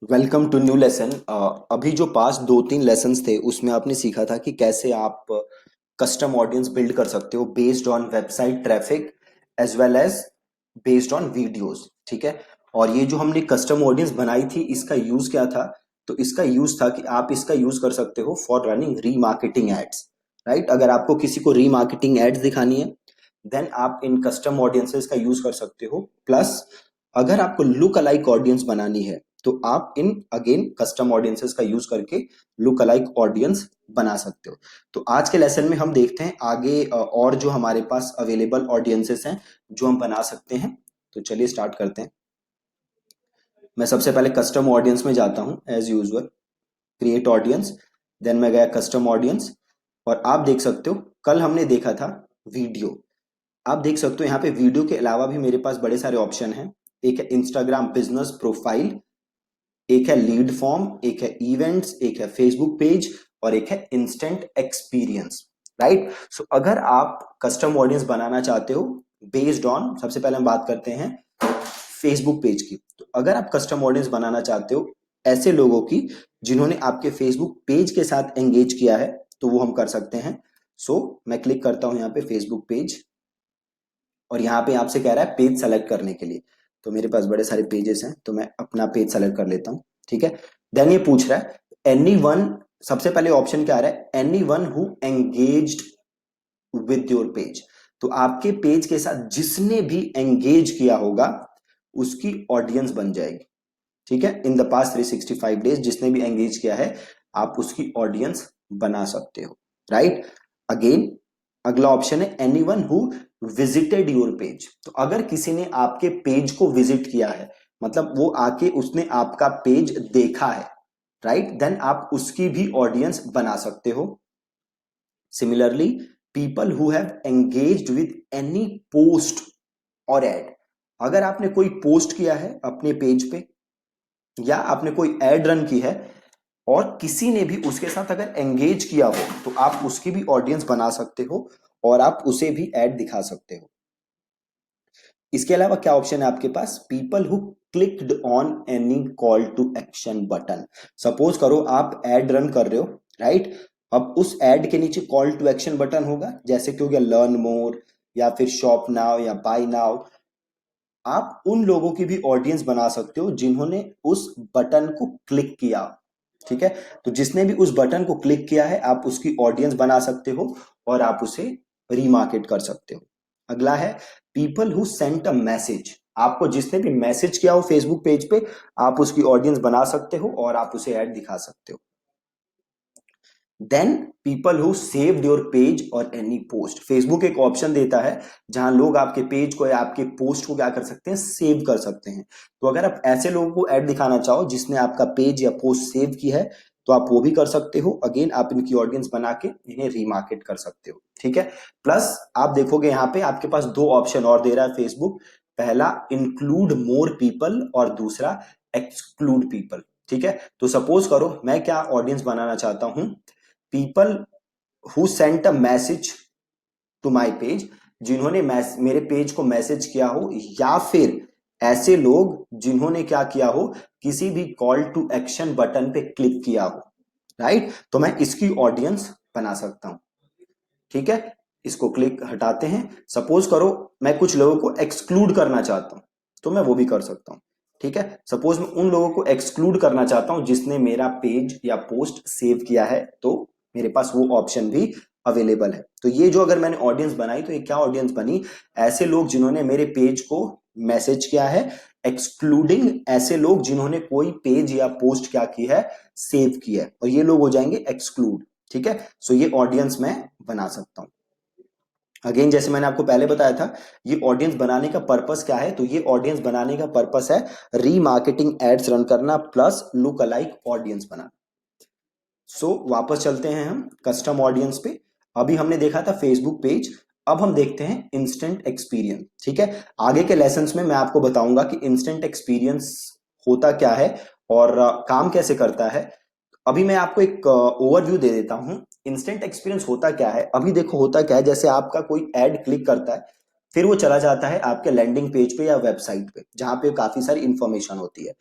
Welcome to new lesson. अभी जो पास दो तीन लेसन्स थे उसमें आपने सीखा था कि कैसे आप कस्टम ऑडियंस बिल्ड कर सकते हो based on website traffic as well as based on videos. ठीक है। और ये जो हमने कस्टम ऑडियंस बनाई थी इसका यूज क्या था? तो इसका यूज था कि आप इसका यूज कर सकते हो for running remarketing ads. Right, अगर आपको किसी को रीमार्केटिंग एड्स दिखानी है देन आप इन कस्टम ऑडियंसेस का यूज कर सकते हो। प्लस अगर आपको लुक अलाइक ऑडियंस बनानी है तो आप इन अगेन कस्टम ऑडियंसेस का यूज करके लुक अलाइक ऑडियंस बना सकते हो। तो आज के लेसन में हम देखते हैं आगे और जो हमारे पास अवेलेबल ऑडियंसेस हैं जो हम बना सकते हैं। तो चलिए स्टार्ट करते हैं। मैं सबसे पहले कस्टम ऑडियंस में जाता हूं as usual, create audience. Then मैं गया कस्टम ऑडियंस और आप देख सकते हो कल हमने देखा था वीडियो। आप देख सकते हो यहाँ पे वीडियो के अलावा भी मेरे पास बड़े सारे ऑप्शन हैं। एक है इंस्टाग्राम बिजनेस प्रोफाइल, एक है लीड फॉर्म, एक है इवेंट्स, एक है फेसबुक पेज और एक है इंस्टेंट एक्सपीरियंस। राइट, सो अगर आप कस्टम ऑडियंस बनाना चाहते हो बेस्ड ऑन, सबसे पहले हम बात करते हैं फेसबुक पेज की। तो अगर आप कस्टम ऑडियंस बनाना चाहते हो ऐसे लोगों की जिन्होंने आपके फेसबुक पेज के साथ एंगेज किया है तो वो हम कर सकते हैं। सो मैं क्लिक करता हूं यहाँ पे फेसबुक पेज और यहाँ पे आपसे कह रहा है पेज सेलेक्ट करने के लिए। तो मेरे पास बड़े सारे पेजेस हैं तो मैं अपना पेज सेलेक्ट कर लेता हूँ। ठीक है। देन ये पूछ रहा है एनी वन, सबसे पहले ऑप्शन क्या आ रहा है, any one who engaged with your page. तो आपके पेज के साथ जिसने भी एंगेज किया होगा उसकी ऑडियंस बन जाएगी। ठीक है, इन द पास्ट 365 डेज जिसने भी एंगेज किया है आप उसकी ऑडियंस बना सकते हो। राइट, अगेन अगला ऑप्शन है anyone who visited your page. तो अगर किसी ने आपके पेज को विजिट किया है, मतलब वो आके उसने आपका पेज देखा है, राइट, देन आप उसकी भी ऑडियंस बना सकते हो। Similarly people who have engaged with any post और एड। अगर आपने कोई पोस्ट किया है अपने पेज पे या आपने कोई एड रन की है और किसी ने भी उसके साथ अगर एंगेज किया हो तो आप उसकी भी ऑडियंस बना सकते हो और आप उसे भी ऐड दिखा सकते हो। इसके अलावा क्या ऑप्शन है आपके पास, people who clicked on any call to action button. Suppose करो आप एड रन कर रहे हो, राइट, अब उस एड के नीचे कॉल टू एक्शन बटन होगा जैसे कि हो गया लर्न मोर या फिर शॉप नाउ या बाय नाउ। आप उन लोगों की भी ऑडियंस बना सकते हो जिन्होंने उस बटन को क्लिक किया। ठीक है, तो जिसने भी उस बटन को क्लिक किया है आप उसकी ऑडियंस बना सकते हो और आप उसे रीमार्केट कर सकते हो। अगला है people who sent a message. आपको जिसने भी मैसेज किया हो फेसबुक पेज पे आप उसकी ऑडियंस बना सकते हो और आप उसे ऐड दिखा सकते हो। Then people who saved your page or any post. Facebook एक ऑप्शन देता है जहां लोग आपके पेज को या आपके पोस्ट को क्या कर सकते हैं, सेव कर सकते हैं। तो अगर आप ऐसे लोगों को ऐड दिखाना चाहो जिसने आपका पेज या पोस्ट सेव की है तो आप वो भी कर सकते हो। अगेन आप इनकी ऑडियंस बना के इन्हें रीमार्केट कर सकते हो। ठीक है, प्लस आप देखोगे यहाँ पे आपके पास दो ऑप्शन और दे रहा है फेसबुक। पहला इंक्लूड मोर पीपल और दूसरा एक्सक्लूड पीपल। ठीक है, तो सपोज करो मैं क्या ऑडियंस बनाना चाहता हूं, people who sent a message to my page, जिन्होंने मेरे पेज को मैसेज किया हो, या फिर ऐसे लोग जिन्होंने क्या किया हो, किसी भी कॉल टू एक्शन बटन पे क्लिक किया हो। राइट, तो मैं इसकी ऑडियंस बना सकता हूं। ठीक है, इसको क्लिक हटाते हैं। सपोज करो मैं कुछ लोगों को एक्सक्लूड करना चाहता हूं तो मैं वो भी कर सकता हूं। ठीक है, सपोज मैं उन लोगों को एक्सक्लूड करना चाहता हूं जिसने मेरा पेज या पोस्ट सेव किया है तो मेरे पास वो ऑप्शन भी अवेलेबल है। तो ये जो अगर मैंने ऑडियंस बनाई तो ये क्या ऑडियंस बनी, ऐसे लोग जिन्होंने मेरे पेज को मैसेज किया है, एक्सक्लूडिंग ऐसे लोग जिन्होंने कोई पेज या पोस्ट क्या की है, सेव किया है, और ये लोग हो जाएंगे एक्सक्लूड। ठीक है, सो ये ऑडियंस मैं बना सकता हूं। अगेन जैसे मैंने आपको पहले बताया था ये ऑडियंस बनाने का पर्पस क्या है, तो ये ऑडियंस बनाने का पर्पस है रीमार्केटिंग एड्स रन करना प्लस लुक अलाइक ऑडियंस बनाना। सो वापस चलते हैं हम कस्टम ऑडियंस पे। अभी हमने देखा था फेसबुक पेज, अब हम देखते हैं इंस्टेंट एक्सपीरियंस। ठीक है, आगे के लेसन्स में मैं आपको बताऊंगा कि इंस्टेंट एक्सपीरियंस होता क्या है और काम कैसे करता है। अभी मैं आपको एक ओवरव्यू दे देता हूं इंस्टेंट एक्सपीरियंस होता क्या है। अभी देखो होता क्या है, जैसे आपका कोई एड क्लिक करता है फिर वो चला जाता है आपके लैंडिंग पेज पे या वेबसाइट पे जहां पे काफी सारी इंफॉर्मेशन होती है।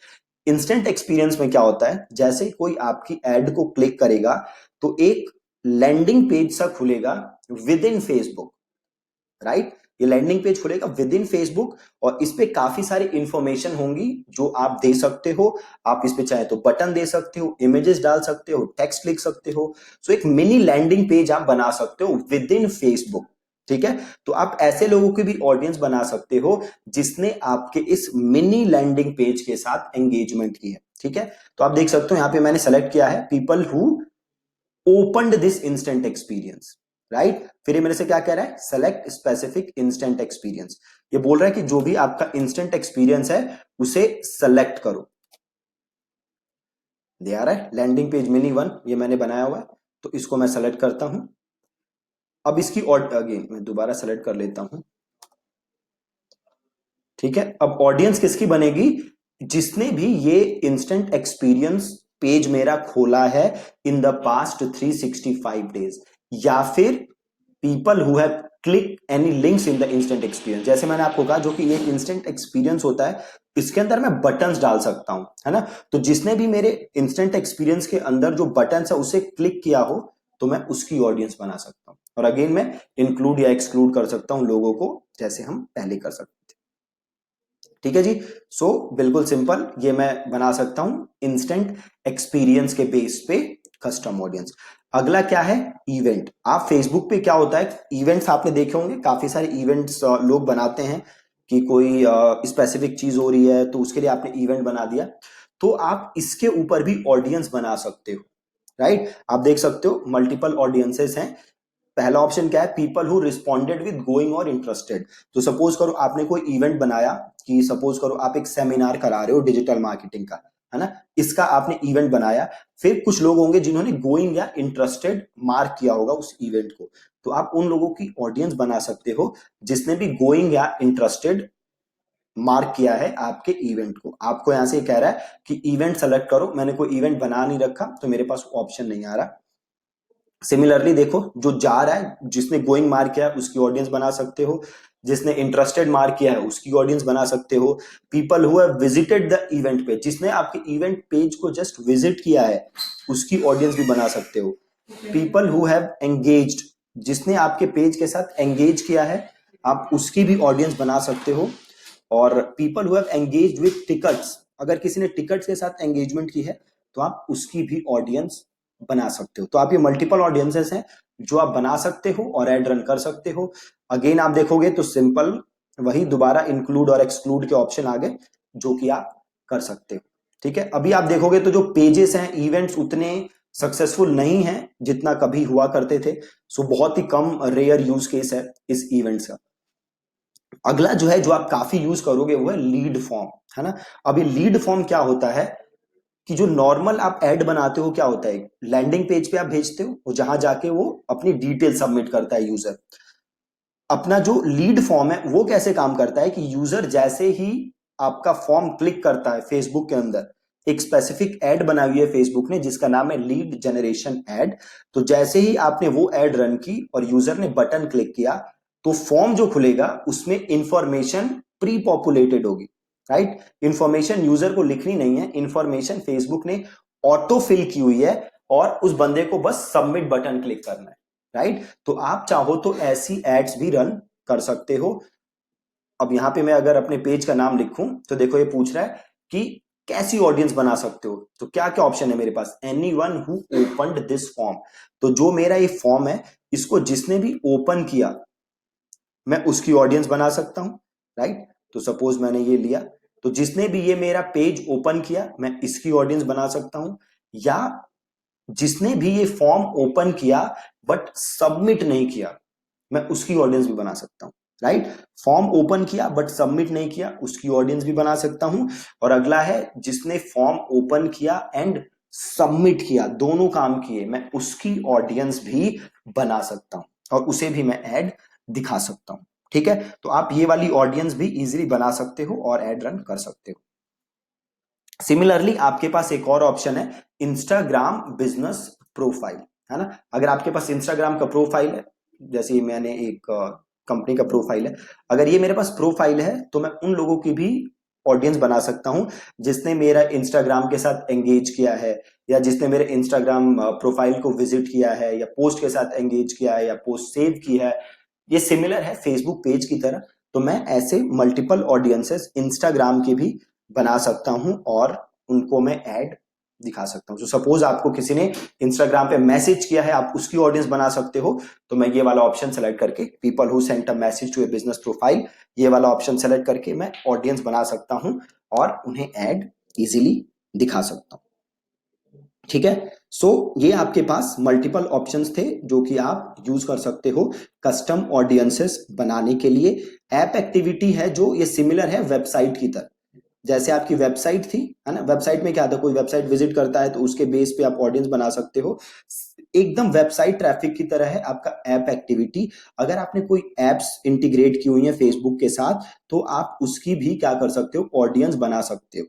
इंस्टेंट एक्सपीरियंस में क्या होता है, जैसे कोई आपकी एड को क्लिक करेगा तो एक लैंडिंग पेज सा खुलेगा विद इन फेसबुक, राइट। ये लैंडिंग पेज खुलेगा विद इन फेसबुक और इस पे काफी सारी इंफॉर्मेशन होंगी जो आप दे सकते हो। आप इस पे चाहे तो बटन दे सकते हो, इमेजेस डाल सकते हो, टेक्स्ट लिख सकते हो। सो एक मिनी लैंडिंग पेज आप बना सकते हो विद इन फेसबुक, ठीक है। तो आप ऐसे लोगों की भी ऑडियंस बना सकते हो जिसने आपके इस मिनी लैंडिंग पेज के साथ एंगेजमेंट की है, ठीक है। तो आप देख सकते हो यहां पे मैंने सेलेक्ट किया है people who opened this instant experience, right. फिर ये मेरे से क्या कह रहा है, सेलेक्ट स्पेसिफिक इंस्टेंट एक्सपीरियंस। ये बोल रहा है कि जो भी आपका इंस्टेंट एक्सपीरियंस है उसे सेलेक्ट करो। दे आ रहा है लैंडिंग पेज मिनी वन, ये मैंने बनाया हुआ है, तो इसको मैं सेलेक्ट करता हूं। अब इसकी अगेन मैं दोबारा सेलेक्ट कर लेता हूं, ठीक है। अब ऑडियंस किसकी बनेगी, जिसने भी ये इंस्टेंट एक्सपीरियंस पेज मेरा खोला है इन द पास्ट 365 डेज, या फिर people who have click any links in the instant experience. जैसे मैंने आपको कहा जो कि ये इंस्टेंट एक्सपीरियंस होता है, इसके अंदर मैं बटन्स डाल सकता हूं, है ना। तो जिसने भी मेरे इंस्टेंट एक्सपीरियंस के अंदर जो बटन्स है उसे क्लिक किया हो तो मैं उसकी ऑडियंस बना सकता हूं। और अगेन मैं इंक्लूड या एक्सक्लूड कर सकता हूं लोगों को, जैसे हम पहले कर सकते थे, ठीक है जी। सो बिल्कुल सिंपल, ये मैं बना सकता हूं इंस्टेंट एक्सपीरियंस के बेस पे कस्टम ऑडियंस। अगला क्या है, इवेंट। आप फेसबुक पे क्या होता है, इवेंट्स आपने देखे होंगे, काफी सारे इवेंट्स लोग बनाते हैं कि कोई स्पेसिफिक चीज हो रही है तो उसके लिए आपने इवेंट बना दिया, तो आप इसके ऊपर भी ऑडियंस बना सकते हो, राइट। आप देख सकते हो मल्टीपल ऑडियंसेस हैं। पहला ऑप्शन क्या है, people who responded with going और इंटरेस्टेड। तो सपोज करो आपने कोई इवेंट बनाया, कि सपोज करो आप एक सेमिनार करा रहे हो डिजिटल मार्केटिंग का, है ना, इसका आपने इवेंट बनाया। फिर कुछ लोग होंगे जिन्होंने गोइंग या इंटरेस्टेड मार्क किया होगा उस इवेंट को, तो आप उन लोगों की ऑडियंस बना सकते हो जिसने भी गोइंग या इंटरेस्टेड मार्क किया है आपके इवेंट को। आपको यहां से कह रहा है कि इवेंट सेलेक्ट करो, मैंने कोई इवेंट बना नहीं रखा तो मेरे पास ऑप्शन नहीं आ रहा। सिमिलरली देखो, जो जा रहा है, जिसने गोइंग मार्क किया है उसकी ऑडियंस बना सकते हो, जिसने इंटरेस्टेड मार्क किया है उसकी ऑडियंस बना सकते हो। People who have visited the event page, जिसने आपके इवेंट पेज को जस्ट विजिट किया है उसकी ऑडियंस भी बना सकते हो। पीपल हु हैव एंगेज्ड, जिसने आपके पेज के साथ एंगेज किया है आप उसकी भी ऑडियंस बना सकते हो। और people who have engaged with tickets, अगर किसी ने टिकट्स के साथ एंगेजमेंट की है तो आप उसकी भी ऑडियंस बना सकते हो। तो आप ये मल्टीपल ऑडियंसेस हैं जो आप बना सकते हो और ऐड रन कर सकते हो। अगेन आप देखोगे तो सिंपल वही दोबारा इंक्लूड और एक्सक्लूड के ऑप्शन आ गए जो कि आप कर सकते हो, ठीक है। अभी आप देखोगे तो जो पेजेस हैं, इवेंट्स उतने सक्सेसफुल नहीं है जितना कभी हुआ करते थे। सो बहुत ही कम रेयर यूज केस है इस इवेंट्स का। अगला जो है, जो आप काफी यूज करोगे वो है लीड फॉर्म, है ना। अभी लीड फॉर्म क्या होता है कि जो नॉर्मल आप ऐड बनाते हो क्या होता है, लैंडिंग पेज पे आप भेजते हो और जहां जाके वो अपनी डिटेल सबमिट करता है यूजर। अपना जो लीड फॉर्म है वो कैसे काम करता है कि यूजर जैसे ही आपका फॉर्म क्लिक करता है फेसबुक के अंदर, एक स्पेसिफिक एड बनाई हुई है फेसबुक ने जिसका नाम है लीड जनरेशन एड। तो जैसे ही आपने वो एड रन की और यूजर ने बटन क्लिक किया तो फॉर्म जो खुलेगा उसमें इंफॉर्मेशन प्री पॉपुलेटेड होगी, राइट। इंफॉर्मेशन यूजर को लिखनी नहीं है, इंफॉर्मेशन फेसबुक ने ऑटो फिल की हुई है और उस बंदे को बस सबमिट बटन क्लिक करना है, राइट। तो आप चाहो तो ऐसी एड्स भी रन कर सकते हो। अब यहां पे मैं अगर अपने पेज का नाम लिखूं तो देखो ये पूछ रहा है कि कैसी ऑडियंस बना सकते हो, तो क्या क्या ऑप्शन है मेरे पास, anyone who opened this form. तो जो मेरा ये फॉर्म है इसको जिसने भी ओपन किया मैं उसकी ऑडियंस बना सकता हूं, राइट। तो सपोज मैंने ये लिया, तो जिसने भी ये मेरा पेज ओपन किया मैं इसकी ऑडियंस बना सकता हूं, या जिसने भी ये फॉर्म ओपन किया बट सबमिट नहीं किया मैं उसकी ऑडियंस भी बना सकता हूं, राइट। फॉर्म ओपन किया बट सबमिट नहीं किया उसकी ऑडियंस भी बना सकता हूं। और अगला है जिसने फॉर्म ओपन किया एंड सबमिट किया, दोनों काम किए, मैं उसकी ऑडियंस भी बना सकता हूं और उसे भी मैं ऐड दिखा सकता हूं, ठीक है। तो आप ये वाली ऑडियंस भी इजीली बना सकते हो और ऐड रन कर सकते हो। सिमिलरली आपके पास एक और ऑप्शन है इंस्टाग्राम बिजनेस प्रोफाइल, है ना। अगर आपके पास इंस्टाग्राम का प्रोफाइल है, जैसे मैंने एक कंपनी का प्रोफाइल है, अगर ये मेरे पास प्रोफाइल है तो मैं उन लोगों की भी ऑडियंस बना सकता हूं जिसने मेरा इंस्टाग्राम के साथ एंगेज किया है, या जिसने मेरे इंस्टाग्राम प्रोफाइल को विजिट किया है, या पोस्ट के साथ एंगेज किया है, या पोस्ट सेव की है। ये सिमिलर है फेसबुक पेज की तरह। तो मैं ऐसे मल्टीपल ऑडियंसेस इंस्टाग्राम के भी बना सकता हूं और उनको मैं ऐड दिखा सकता हूं। तो सपोज आपको किसी ने इंस्टाग्राम पे मैसेज किया है, आप उसकी ऑडियंस बना सकते हो। तो मैं ये वाला ऑप्शन सेलेक्ट करके, people who sent a message to a business profile, ये वाला ऑप्शन सेलेक्ट करके मैं ऑडियंस बना सकता हूं और उन्हें ऐड इजीली दिखा सकता हूं। ठीक है। सो ये आपके पास मल्टीपल ऑप्शंस थे जो कि आप यूज कर सकते हो कस्टम ऑडियंसेस बनाने के लिए। ऐप एक्टिविटी है जो ये सिमिलर है वेबसाइट की तरह। जैसे आपकी वेबसाइट थी, है ना, वेबसाइट में क्या था, कोई वेबसाइट विजिट करता है तो उसके बेस पे आप ऑडियंस बना सकते हो। एकदम वेबसाइट ट्रैफिक की तरह है आपका ऐप एक्टिविटी। अगर आपने कोई एप्स इंटीग्रेट की हुई है फेसबुक के साथ तो आप उसकी भी क्या कर सकते हो, ऑडियंस बना सकते हो।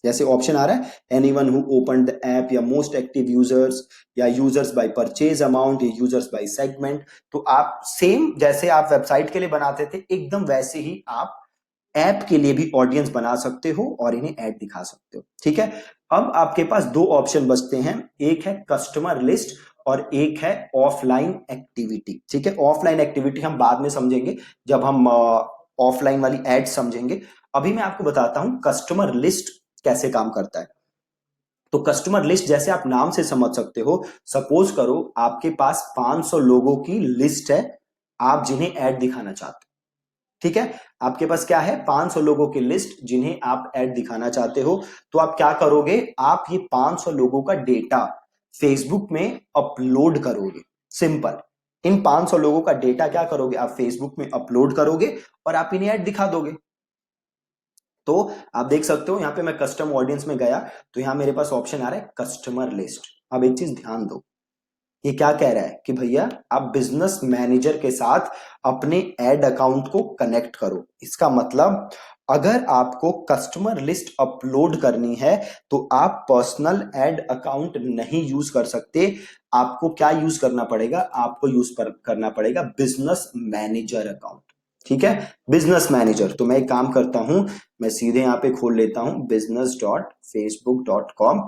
जैसे ऑप्शन आ रहा है anyone who open the app, या मोस्ट एक्टिव यूजर्स, या यूजर्स बाय परचेज अमाउंट, या यूजर्स बाय सेगमेंट। तो आप सेम जैसे आप वेबसाइट के लिए बनाते थे एकदम वैसे ही आप ऐप के लिए भी ऑडियंस बना सकते हो और इन्हें ऐड दिखा सकते हो। ठीक है। अब आपके पास दो ऑप्शन बचते हैं, एक है कस्टमर लिस्ट और एक है ऑफलाइन एक्टिविटी। ठीक है। ऑफलाइन एक्टिविटी हम बाद में समझेंगे जब हम ऑफलाइन वाली एड समझेंगे। अभी मैं आपको बताता हूं कस्टमर लिस्ट कैसे काम करता है। तो कस्टमर लिस्ट जैसे आप नाम से समझ सकते हो, सपोज करो आपके पास 500 लोगों की लिस्ट है आप जिन्हें ऐड दिखाना चाहते हो। ठीक है। आपके पास क्या है, 500 लोगों की लिस्ट जिन्हें आप ऐड दिखाना चाहते हो। तो आप क्या करोगे, आप ये 500 लोगों का डेटा फेसबुक में अपलोड करोगे। सिंपल। इन 500 लोगों का डेटा क्या करोगे, आप फेसबुक में अपलोड करोगे और आप इन्हें ऐड दिखा दोगे। तो आप देख सकते हो यहां पे मैं कस्टम ऑडियंस में गया तो यहां मेरे पास ऑप्शन आ रहा है कस्टमर लिस्ट। अब एक चीज ध्यान दो, ये क्या कह रहा है कि भैया आप बिजनेस मैनेजर के साथ अपने एड अकाउंट को कनेक्ट करो। इसका मतलब अगर आपको कस्टमर लिस्ट अपलोड करनी है तो आप पर्सनल एड अकाउंट नहीं यूज कर सकते। आपको क्या यूज करना पड़ेगा, आपको करना पड़ेगा बिजनेस मैनेजर अकाउंट। ठीक है। Business manager. तो मैं एक काम करता हूं, मैं सीधे यहां पे खोल लेता हूं business.facebook.com।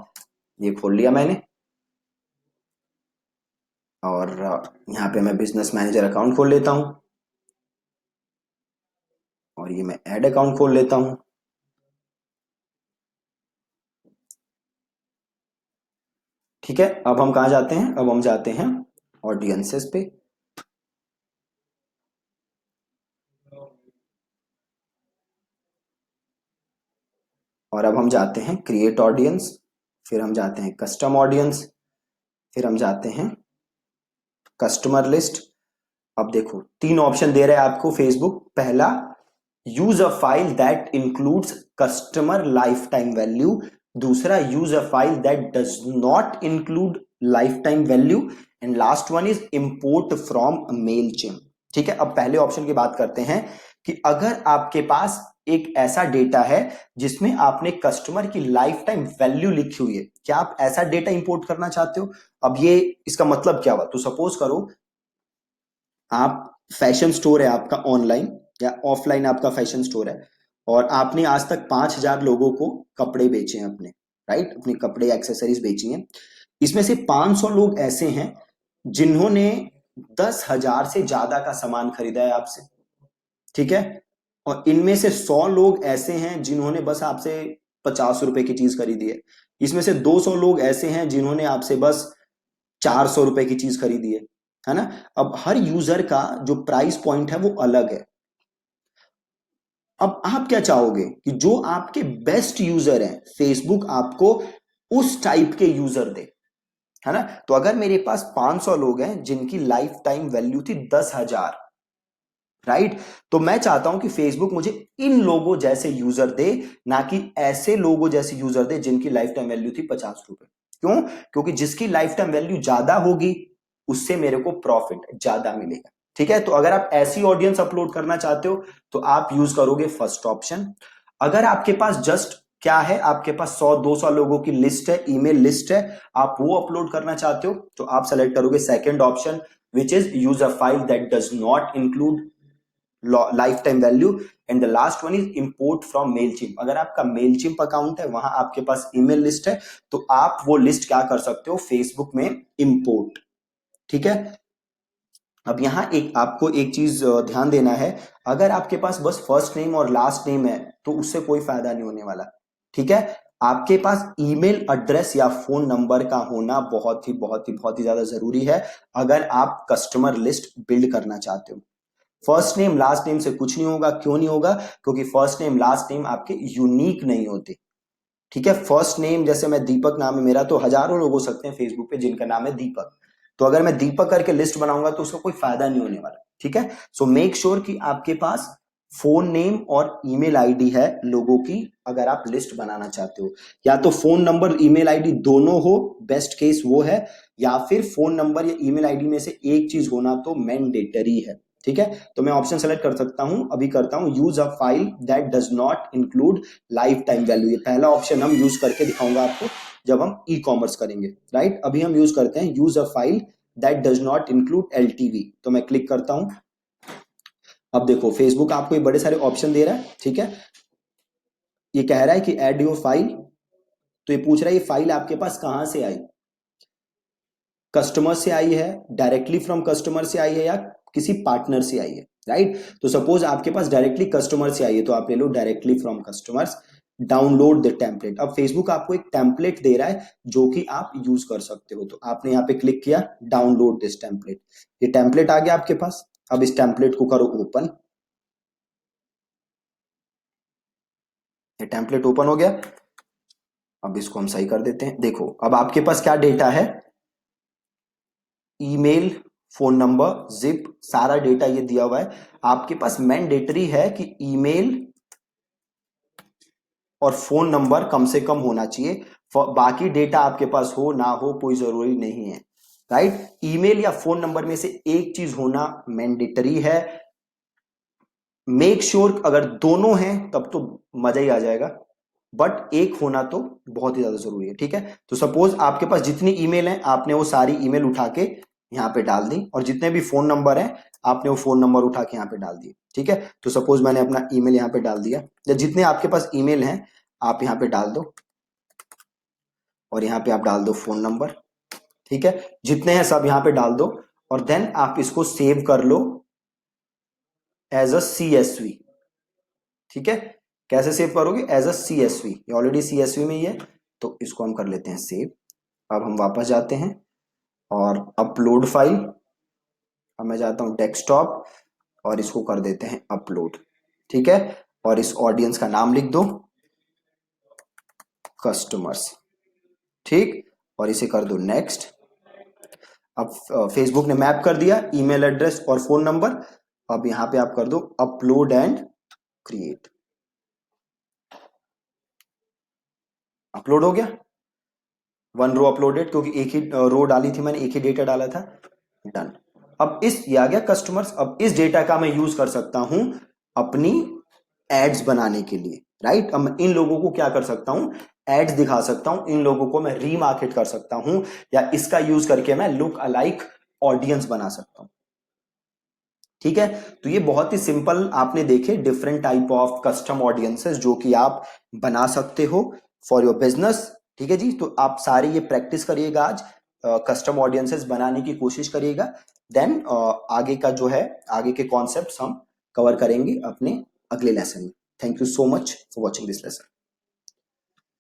ये खोल लिया मैंने और यहाँ पे मैं बिजनेस मैनेजर अकाउंट खोल लेता हूं और ये मैं ऐड अकाउंट खोल लेता हूं। ठीक है। अब हम कहा जाते हैं, अब हम जाते हैं ऑडियंसेस पे। और अब हम जाते हैं क्रिएट ऑडियंस, फिर हम जाते हैं कस्टम ऑडियंस, फिर हम जाते हैं कस्टमर लिस्ट। अब देखो तीन ऑप्शन दे रहा है आपको फेसबुक। पहला, use a file that includes customer lifetime value. दूसरा, use a file that does not include lifetime value. And last one is import from Mailchimp. ठीक है। अब पहले ऑप्शन की बात करते हैं कि अगर आपके पास एक ऐसा डेटा है जिसमें आपने कस्टमर की लाइफ टाइम वैल्यू लिखी हुई है, क्या आप ऐसा डेटा इंपोर्ट करना चाहते हो। अब ये इसका मतलब क्या हुआ, तो सपोज करो आप फैशन स्टोर है आपका ऑनलाइन या ऑफलाइन, आपका फैशन स्टोर है और आपने आज तक 5,000 लोगों को कपड़े बेचे हैं अपने, राइट, अपने कपड़े एक्सेसरीज बेची हैं। इसमें से 500 लोग ऐसे हैं जिन्होंने 10,000 से ज्यादा का सामान खरीदा है आपसे। ठीक है। और इनमें से 100 लोग ऐसे हैं जिन्होंने बस आपसे 50 रुपए की चीज खरीदी है। इसमें से 200 लोग ऐसे हैं जिन्होंने आपसे बस 400 रुपए की चीज खरीदी है ना। अब हर यूजर का जो प्राइस पॉइंट है वो अलग है। अब आप क्या चाहोगे कि जो आपके बेस्ट यूजर हैं फेसबुक आपको उस टाइप के यूजर दे, है ना। तो अगर मेरे पास 500 लोग हैं जिनकी लाइफ टाइम वैल्यू थी 10,000, राइट, तो मैं चाहता हूं कि फेसबुक मुझे इन लोगों जैसे यूजर दे, ना कि ऐसे लोगों जैसे यूजर दे जिनकी लाइफ टाइम वैल्यू थी 50 रुपए। क्यों, क्योंकि जिसकी लाइफ टाइम वैल्यू ज्यादा होगी उससे मेरे को प्रॉफिट ज्यादा मिलेगा। ठीक है। तो अगर आप ऐसी ऑडियंस अपलोड करना चाहते हो तो आप यूज करोगे फर्स्ट ऑप्शन। अगर आपके पास जस्ट क्या है, आपके पास 100-200 लोगों की लिस्ट है, ईमेल लिस्ट है, आप वो अपलोड करना चाहते हो तो आप सेलेक्ट करोगे second option, which is use a file that does not include lifetime value, and the last one is import from Mailchimp. अगर आपका मेलचिम्प अकाउंट है, वहां आपके पास ईमेल लिस्ट है, तो आप वो लिस्ट क्या कर सकते हो, फेसबुक में इंपोर्ट। ठीक है। अब यहाँ एक आपको एक चीज ध्यान देना है, अगर आपके पास बस फर्स्ट नेम और लास्ट नेम है तो उससे कोई फायदा नहीं होने वाला। ठीक है। आपके पास ईमेल एड्रेस या फोन नंबर का होना बहुत ही ज्यादा जरूरी है अगर आप कस्टमर लिस्ट बिल्ड करना चाहते हो। फर्स्ट नेम लास्ट नेम से कुछ नहीं होगा। क्यों नहीं होगा? क्योंकि फर्स्ट नेम लास्ट नेम आपके यूनिक नहीं होते। ठीक है। फर्स्ट नेम जैसे मैं दीपक नाम है मेरा, तो हजारों लोग हो सकते हैं फेसबुक पे जिनका नाम है दीपक, तो अगर मैं दीपक करके लिस्ट बनाऊंगा तो उसका कोई फायदा नहीं होने वाला। ठीक है। सो मेक श्योर कि आपके पास फोन नेम और ईमेल आईडी है लोगों की, अगर आप लिस्ट बनाना चाहते हो। या तो फोन नंबर ईमेल आईडी दोनों हो, बेस्ट केस वो है, या फिर फोन नंबर या ईमेल आईडी में से एक चीज होना तो मैंडेटरी है। ठीक है। तो मैं ऑप्शन सेलेक्ट कर सकता हूं, अभी करता हूं, use a file that does not include lifetime value. ये पहला ऑप्शन हम यूज करके दिखाऊंगा आपको जब हम ई कॉमर्स करेंगे। राइट। अभी हम यूज करते हैं use a file that does not include LTV, तो मैं क्लिक करता हूं। अब देखो फेसबुक आपको ये बड़े सारे ऑप्शन दे रहा है। ठीक है। ये कह रहा है कि ऐड योर फाइल, तो ये पूछ रहा है ये फाइल आपके पास कहां से आई, कस्टमर से आई है, डायरेक्टली फ्रॉम कस्टमर से आई है, या किसी पार्टनर से आई है। राइट। तो सपोज आपके पास डायरेक्टली कस्टमर से आई है तो आप ले लो directly from customers, download the template. अब फेसबुक आपको एक टेम्पलेट दे रहा है जो कि आप यूज कर सकते हो, तो आपने यहाँ पे क्लिक किया डाउनलोड दिस टेम्पलेट, ये टेम्पलेट आ गया आपके पास। अब इस टेम्पलेट को करो ओपन, ये टेम्पलेट ओपन हो गया। अब इसको हम सही कर देते हैं। देखो अब आपके पास क्या डेटा है, ईमेल, फोन नंबर, जिप, सारा डेटा ये दिया हुआ है। आपके पास मैंडेटरी है कि ईमेल और फोन नंबर कम से कम होना चाहिए, बाकी डेटा आपके पास हो ना हो कोई जरूरी नहीं है। राइट। ईमेल या फोन नंबर में से एक चीज होना मैंडेटरी है। मेक श्योर अगर दोनों हैं तब तो मजा ही आ जाएगा, बट एक होना तो बहुत ही ज्यादा जरूरी है। ठीक है। तो सपोज आपके पास जितनी ईमेल है आपने वो सारी ईमेल उठा के यहाँ पे डाल दी, और जितने भी फोन नंबर हैं आपने वो फोन नंबर उठा के यहाँ पे डाल दिए। ठीक है। तो सपोज मैंने अपना ईमेल यहाँ पे डाल दिया, या जितने आपके पास ईमेल हैं आप यहाँ पे डाल दो, और यहाँ पे आप डाल दो फोन नंबर। ठीक है। जितने हैं सब यहाँ पे डाल दो, और देन आप इसको सेव कर लो एज अ CSV। ठीक है। कैसे सेव करोगे? एज अ CSV, ये ऑलरेडी CSV में ही है, तो इसको हम कर लेते हैं सेव। अब हम वापस जाते हैं और अपलोड फाइल, अब मैं जाता हूं डेस्कटॉप और इसको कर देते हैं अपलोड। ठीक है। और इस ऑडियंस का नाम लिख दो कस्टमर्स। ठीक। और इसे कर दो नेक्स्ट। अब फेसबुक ने मैप कर दिया ईमेल एड्रेस और फोन नंबर। अब यहां पे आप कर दो अपलोड एंड क्रिएट। अपलोड हो गया, वन रो अपलोडेड, क्योंकि एक ही रो डाली थी मैंने, एक ही डेटा डाला था। डन। अब इस ये आ गया कस्टमर्स। अब इस डेटा का मैं यूज कर सकता हूं अपनी एड्स बनाने के लिए। राइट। अब मैं इन लोगों को क्या कर सकता हूं, एड्स दिखा सकता हूं, इन लोगों को मैं रीमार्केट कर सकता हूं, या इसका यूज करके मैं लुक अलाइक ऑडियंस बना सकता हूं। ठीक है। तो ये बहुत ही सिंपल आपने देखे different type of custom audiences जो कि आप बना सकते हो फॉर योर बिजनेस। ठीक है जी। तो आप सारे ये प्रैक्टिस करिएगा आज, कस्टम ऑडियंसेस बनाने की कोशिश करिएगा। देन आगे का जो है, आगे के कॉन्सेप्ट्स हम कवर करेंगे अपने अगले लेसन में। Thank you so much for watching this lesson.